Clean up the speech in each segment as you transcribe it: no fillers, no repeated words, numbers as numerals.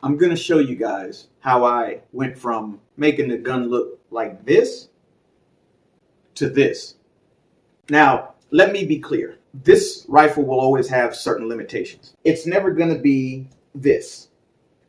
I'm going to show you guys how I went from making the gun look like this to this. Now, let me be clear. This rifle will always have certain limitations. It's never going to be this,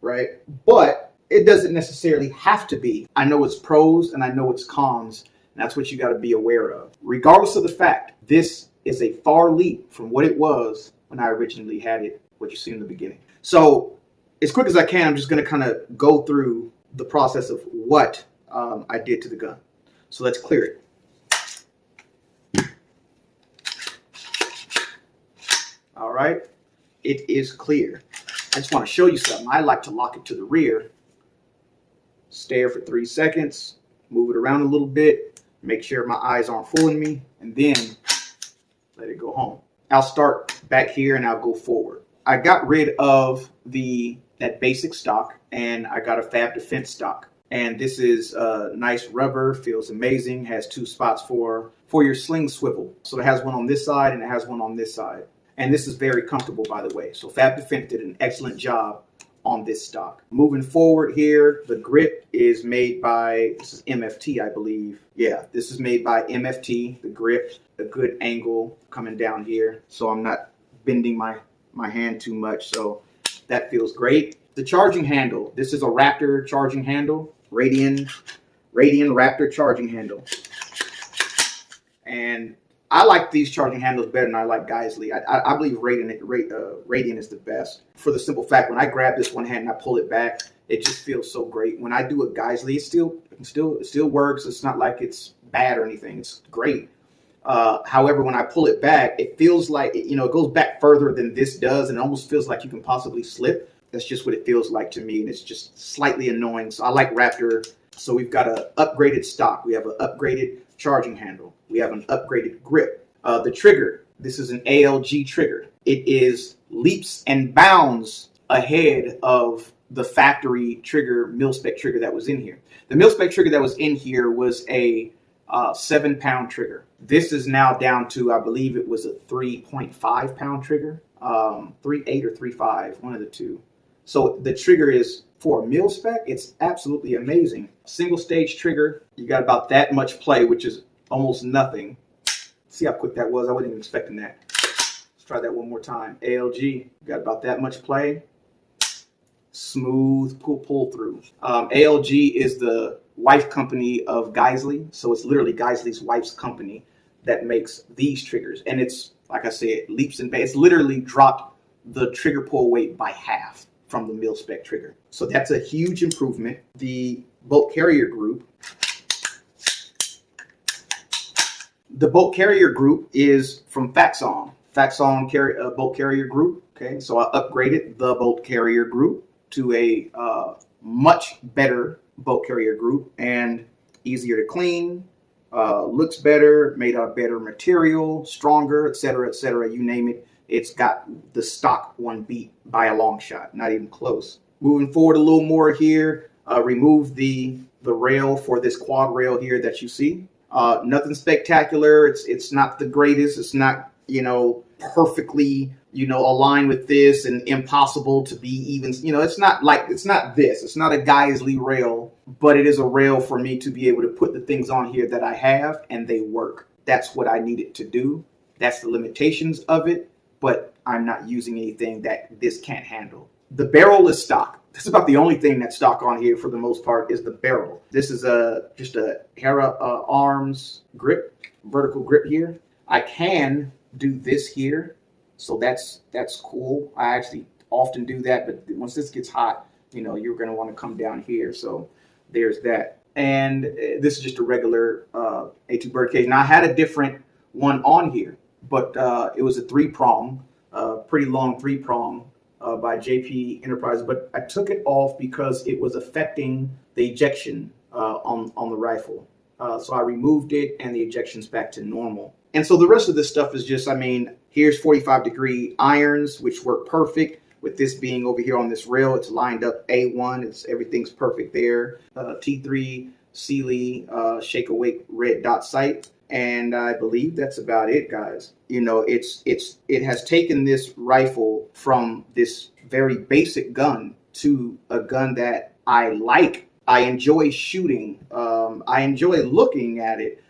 right? But it doesn't necessarily have to be. I know its pros and I know its cons, and that's what you got to be aware of. Regardless of the fact, this is a far leap from what it was when I originally had it, what you see in the beginning. So, as quick as I can, I'm just going to kind of go through the process of what I did to the gun. So let's clear it. All right, it is clear. I just want to show you something. I like to lock it to the rear, stare for 3 seconds, move it around a little bit, make sure my eyes aren't fooling me, and then let it go home. I'll start back here and I'll go forward. I got rid of that basic stock and I got a Fab Defense stock. And this is nice rubber, feels amazing, has 2 spots for your sling swivel. So it has one on this side and it has one on this side. And this is very comfortable, by the way. So Fab Defense did an excellent job on this stock. Moving forward here, the grip is made by, this is MFT, I believe. Yeah, this is made by MFT, the grip, a good angle coming down here. So I'm not bending my hand too much. So that feels great. The charging handle, this is a Raptor charging handle, Radian Raptor charging handle. And I like these charging handles better than I like Geisley. I believe Radian is the best for the simple fact when I grab this one hand and I pull it back, it just feels so great. When I do a Geisley, it still works. It's not like it's bad or anything. It's great. However, when I pull it back, it feels like, it goes back further than this does, and it almost feels like you can possibly slip. That's just what it feels like to me, and it's just slightly annoying. So I like Raptor. So we've got an upgraded stock. We have an upgraded charging handle. We have an upgraded grip. The trigger, this is an ALG trigger. It is leaps and bounds ahead of the factory trigger, mil-spec trigger that was in here. The mil-spec trigger that was in here was a 7-pound trigger. This is now down to, I believe it was a 3.5 pound trigger, 3.8 or 3.5, one of the two. So the trigger is, for a mil spec, it's absolutely amazing. Single stage trigger, you got about that much play, which is almost nothing. See how quick that was? I wasn't even expecting that. Let's try that one more time. ALG, got about that much play. Smooth pull through. ALG is the wife company of Geisley, so it's literally Geisley's wife's company that makes these triggers. And it's, like I said, leaps and bounds. It's literally dropped the trigger pull weight by half from the mil-spec trigger. So that's a huge improvement. The bolt carrier group. The bolt carrier group is from Faxon. Faxon bolt carrier group. Okay, so I upgraded the bolt carrier group to a much better bolt carrier group and easier to clean, looks better, made out of better material, stronger, etc., you name it. It's got the stock one beat by a long shot, not even close. Moving forward a little more here, remove the rail for this quad rail here that you see. Nothing spectacular. It's not the greatest. It's not, perfectly, aligned with this and impossible to be even, it's not this. It's not a Geisley rail, but it is a rail for me to be able to put the things on here that I have and they work. That's what I needed to do. That's the limitations of it, but I'm not using anything that this can't handle. The barrel is stock. That's about the only thing that's stock on here for the most part is the barrel. This is just a Hera arms grip, vertical grip here. I can do this here, so that's cool. I actually often do that, but once this gets hot, you're going to want to come down here. So there's that. And this is just a regular A2 birdcage. Now I had a different one on here, but it was a 3-prong, pretty long 3-prong by JP Enterprises, but I took it off because it was affecting the ejection on the rifle. So I removed it and the ejection's back to normal. And so the rest of this stuff is just, here's 45-degree irons, which work perfect. With this being over here on this rail, it's lined up A1. Everything's perfect there. T3 Sealy Shake Awake red dot sight. And I believe that's about it, guys. It has taken this rifle from this very basic gun to a gun that I like. I enjoy shooting. I enjoy looking at it.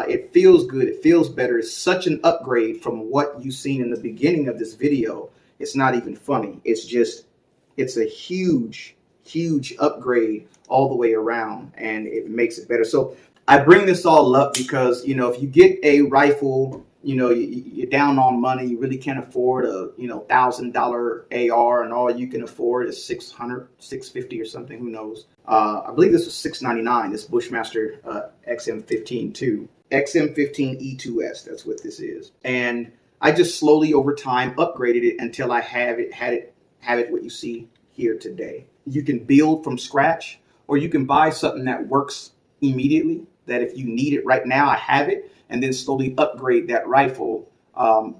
It feels good. It feels better. It's such an upgrade from what you've seen in the beginning of this video. It's not even funny. It's a huge, huge upgrade all the way around, and it makes it better. So I bring this all up because, you know, if you get a rifle, you know, you're down on money, you really can't afford a, you know, $1,000 AR, and all you can afford is 600, 650 or something, who knows. I believe this was $699, this Bushmaster XM15 2. XM15 E2S, that's what this is. And I just slowly over time upgraded it until I have it what you see here today. You can build from scratch, or you can buy something that works immediately, that if you need it right now, I have it, and then slowly upgrade that rifle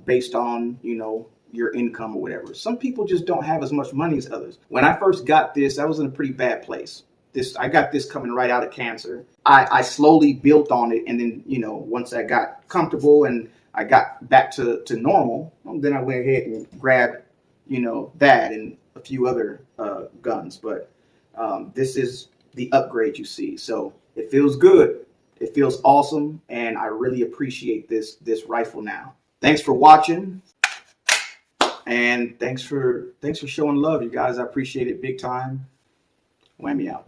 based on, you know, your income or whatever. Some people just don't have as much money as others. When I first got this, I was in a pretty bad place. I got this coming right out of cancer. I slowly built on it, and then, you know, once I got comfortable and I got back to normal, then I went ahead and grabbed, you know, that and a few other guns. But this is the upgrade you see. So it feels good. It feels awesome, and I really appreciate this rifle now. Thanks for watching, and thanks for showing love, you guys. I appreciate it big time. Whammy out.